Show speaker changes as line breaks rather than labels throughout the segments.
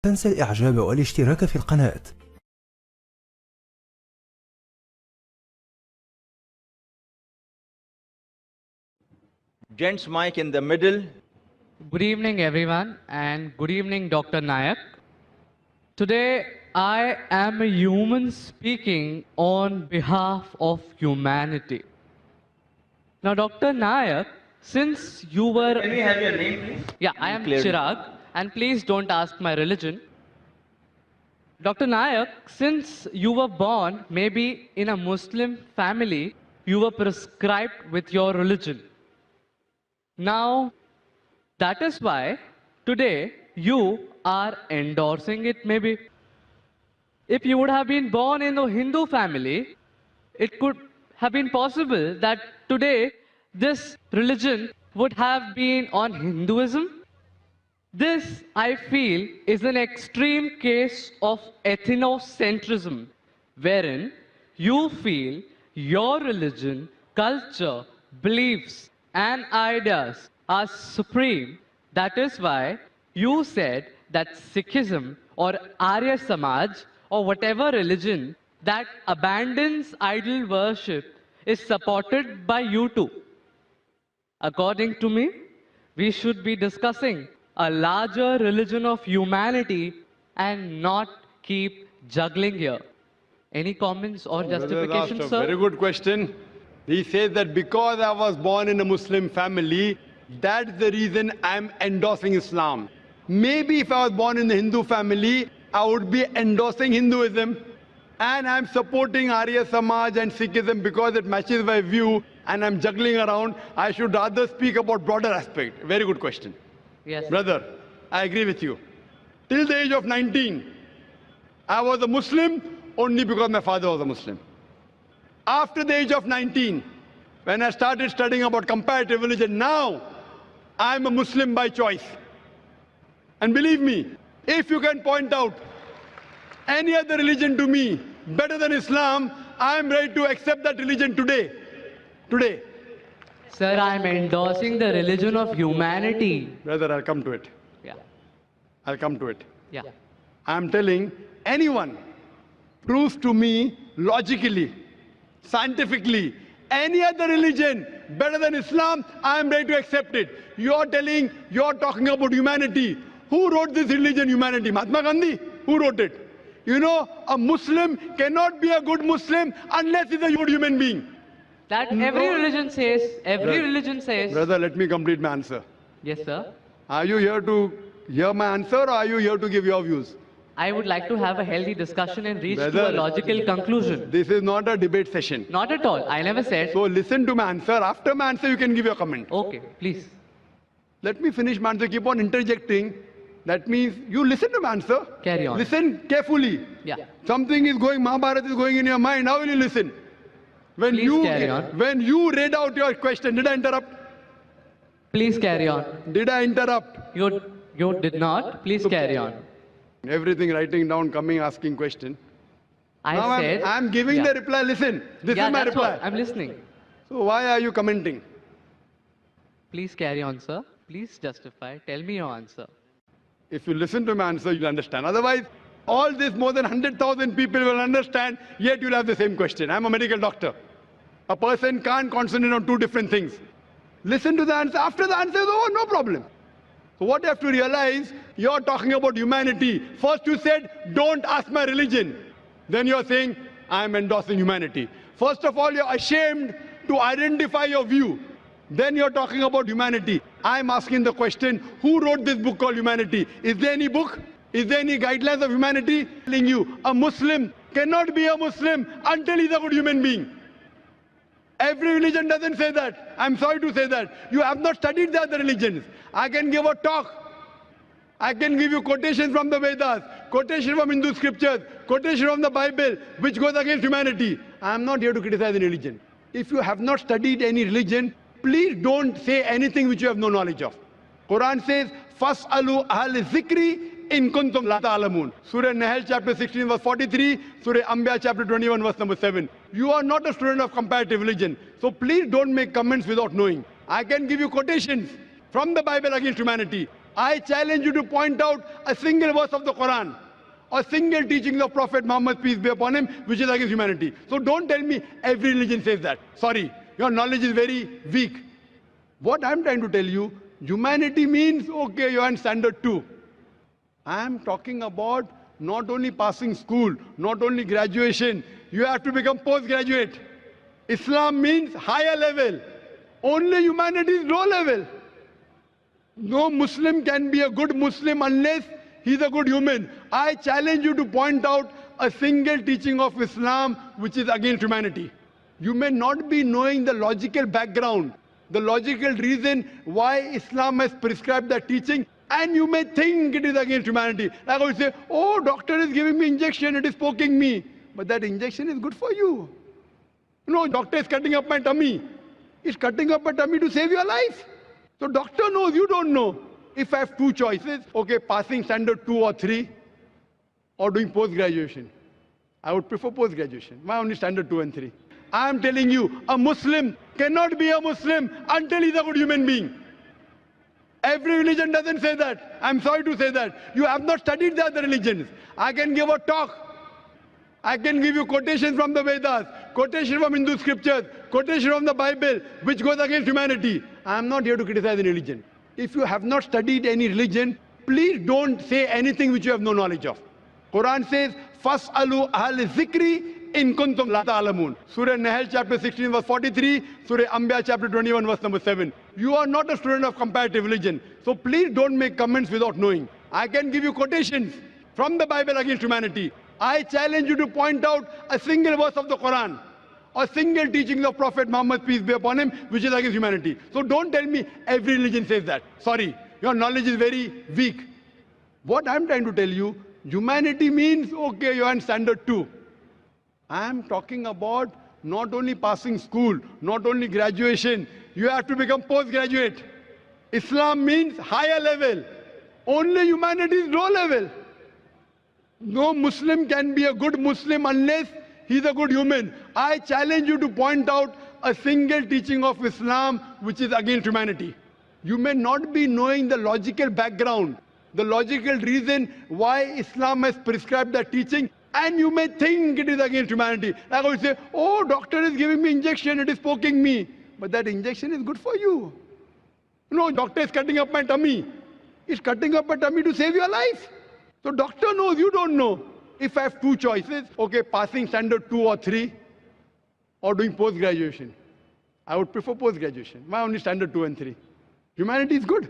تنسى الإعجاب والاشتراك في القناة.
Gents mic in the middle.
Good evening, everyone, and good evening, Dr. Nayak. Today, I am a human speaking on behalf of humanity. Now, Dr. Nayak, since you were.
Can we have your name, please?
Yeah, I am
Clearly.
Chirag, and please don't ask my religion. Dr. Nayak, since you were born maybe in a Muslim family, you were prescribed with your religion. Now, that is why today you are endorsing it maybe. If you would have been born in a Hindu family, it could have been possible that today this religion would have been on Hinduism. This, I feel, is an extreme case of ethnocentrism, wherein you feel your religion, culture, beliefs, and ideas are supreme. That is why you said that Sikhism or Arya Samaj or whatever religion that abandons idol worship is supported by you too. According to me, we should be discussing a larger religion of humanity and not keep juggling here. Any comments or justification,
Brother asked
sir?
a very good question. He says that because I was born in a Muslim family, that's the reason I'm endorsing Islam. Maybe if I was born in the Hindu family, I would be endorsing Hinduism. And I'm supporting Arya Samaj and Sikhism because it matches my view and I'm juggling around. I should rather speak about broader aspect. Very good question.
Yes.
Brother, I agree with you. Till the age of 19, I was a Muslim only because my father was a Muslim. After the age of 19, when I started studying about comparative religion, now I'm a Muslim by choice. And believe me, if you can point out any other religion to me better than Islam, I'm ready to accept that religion today. Today.
Sir, I'm endorsing the religion of humanity.
Brother, I'll come to it.
Yeah.
I'll come to it.
Yeah.
I'm telling anyone, prove to me logically, scientifically, any other religion better than Islam, I'm ready to accept it. You're talking about humanity. Who wrote this religion, humanity? Mahatma Gandhi? Who wrote it? You know, a Muslim cannot be a good Muslim unless he's a good human being.
That every religion says, religion says.
Brother, let me complete my answer.
Yes, sir.
Are you here to hear my answer or are you here to give your views?
I would like to have a healthy discussion and reach to a
Brother,
logical conclusion.
This is not a debate session.
Not at all. I never said.
So listen to my answer. After my answer, you can give your comment.
Okay, please.
Let me finish my answer. Keep on interjecting. That means you listen to my answer.
Carry on.
Listen carefully.
Yeah.
Something is going, Mahabharata is going in your mind. How will you listen? When
Please carry on.
When you read out your question, did I interrupt?
Please carry on.
Did I interrupt?
You did not. Please carry on.
Everything writing down, coming, asking question. Now
I said.
I'm giving
yeah.
the reply. Listen, this
Yeah,
is my
that's
reply.
what. I'm listening.
So why are you commenting?
Please carry on, sir. Please justify. Tell me your answer.
If you listen to my answer, you'll understand. Otherwise, all this more than 100,000 people will understand, yet you'll have the same question. I'm a medical doctor. A person can't concentrate on two different things. Listen to the answer. After the answer is over, no problem. So what you have to realize, you're talking about humanity. First you said, don't ask my religion. Then you're saying, I'm endorsing humanity. First of all, you're ashamed to identify your view. Then you're talking about humanity. I'm asking the question, who wrote this book called Humanity? Is there any book? Is there any guidelines of humanity? Telling you, a Muslim cannot be a Muslim until he's a good human being. Every religion doesn't say that. I'm sorry to say that. You have not studied the other religions. I can give a talk. I can give you quotations from the Vedas, quotation from Hindu scriptures, quotation from the Bible, which goes against humanity. I'm not here to criticize any religion. If you have not studied any religion, please don't say anything which you have no knowledge of. Quran says, "Fas'alu ahl zikri in kuntum la ta'lamun." Surah Nahl chapter 16 verse 43, Surah Anbiya chapter 21 verse number 7. You are not a student of comparative religion, so please don't make comments without knowing. I can give you quotations from the Bible against humanity. I challenge you to point out a single verse of the Quran or single teaching of Prophet Muhammad, peace be upon him, which is against humanity. So don't tell me every religion says that. Sorry, your knowledge is very weak. What I'm trying to tell you, humanity means, okay, you're in standard 2. I'm talking about not only passing school, not only graduation, you have to become postgraduate. Islam means higher level. Only humanity is low level. No Muslim can be a good Muslim unless he's a good human. I challenge you to point out a single teaching of Islam which is against humanity. You may not be knowing the logical background, the logical reason why Islam has prescribed that teaching, and you may think it is against humanity. Like I would say, oh, doctor is giving me injection, it is poking me. But that injection is good for you. No, doctor is cutting up my tummy. He's cutting up my tummy to save your life. So doctor knows, you don't know. If I have two choices, okay, passing standard 2 or 3 or doing post-graduation, I would prefer post-graduation. Why only standard 2 and 3? I am telling you, a Muslim cannot be a Muslim until he's a good human being. Every religion doesn't say that. I'm sorry to say that. You have not studied the other religions. I can give a talk. I can give you quotations from the Vedas, quotation from Hindu scriptures, quotation from the Bible, which goes against humanity. I am not here to criticize any religion. If you have not studied any religion, please don't say anything which you have no knowledge of. Quran says, "Fas'alu ahl zikri in kuntum la ta'lamun." Surah Nahl chapter 16 verse 43, Surah Anbiya chapter 21 verse number 7. You are not a student of comparative religion, so please don't make comments without knowing. I can give you quotations from the Bible against humanity. I challenge you to point out a single verse of the Quran or single teaching of Prophet Muhammad, peace be upon him, which is against humanity. So don't tell me every religion says that. Sorry, your knowledge is very weak. What I'm trying to tell you, humanity means, okay, you're in standard 2. I'm talking about not only passing school, not only graduation, you have to become postgraduate. Islam means higher level. Only humanity is low level. No Muslim can be a good Muslim unless he's a good human. I challenge you to point out a single teaching of Islam which is against humanity. You may not be knowing the logical background, the logical reason why Islam has prescribed that teaching, and you may think it is against humanity. Like I would say, oh, doctor is giving me injection, it is poking me. But that injection is good for you. No, doctor is cutting up my tummy. He's cutting up my tummy to save your life. So doctor knows, you don't know. If I have two choices, okay, passing standard 2 or 3 or doing post-graduation, I would prefer post-graduation. Why only standard 2 and 3? Humanity is good,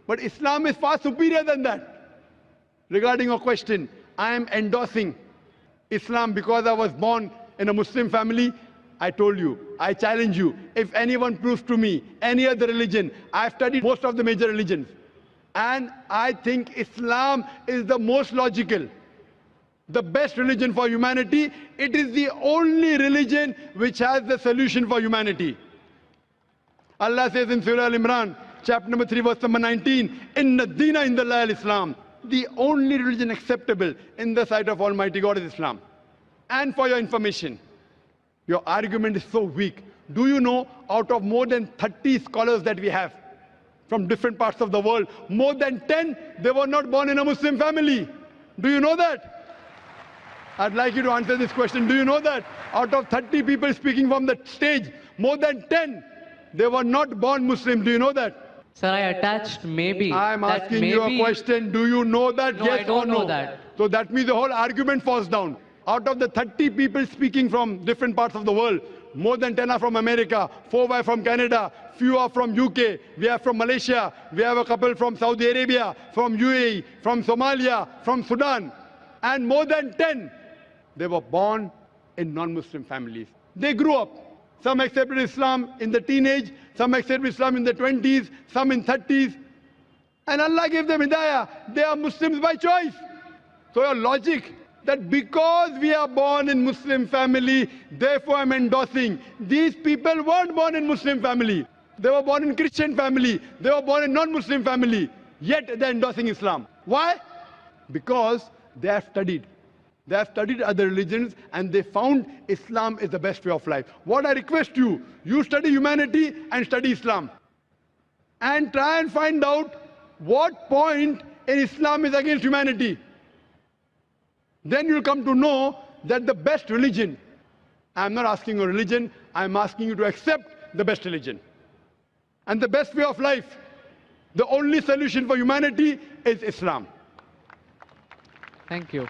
but Islam is far superior than that. Regarding your question, I am endorsing Islam because I was born in a Muslim family. I told you, I challenge you, if anyone proves to me any other religion, I've studied most of the major religions, and I think Islam is the most logical, the best religion for humanity. It is the only religion which has the solution for humanity. Allah says in Surah Al-Imran, chapter number 3, verse number 19, Inna Dina Indallahi al-Islam. The only religion acceptable in the sight of Almighty God is Islam. And for your information, your argument is so weak. Do you know, out of more than 30 scholars that we have from different parts of the world, more than 10, they were not born in a Muslim family. Do you know that? I'd like you to answer this question. Do you know that? Out of 30 people speaking from the stage, more than 10, they were not born Muslim. Do you know that?
Sir, I attached maybe.
I'm asking you a question. Do you know that?
No,
yes
I don't
or no?
know that.
So that means the whole argument falls down. Out of the 30 people speaking from different parts of the world, more than 10 are from America, 4 are from Canada, few are from UK, we are from Malaysia, we have a couple from Saudi Arabia, from UAE, from Somalia, from Sudan, and more than 10, they were born in non-Muslim families. They grew up. Some accepted Islam in the teenage, some accepted Islam in the 20s, some in 30s, and Allah gave them hidayah. They are Muslims by choice. So your logic that because we are born in Muslim family, therefore I'm endorsing. These people weren't born in Muslim family. They were born in Christian family. They were born in non-Muslim family. Yet they're endorsing Islam. Why? Because they have studied. They have studied other religions and they found Islam is the best way of life. What I request you, you study humanity and study Islam. And try and find out what point in Islam is against humanity? Then you'll come to know that the best religion, I'm not asking you religion, I'm asking you to accept the best religion. And the best way of life, the only solution for humanity is Islam.
Thank you.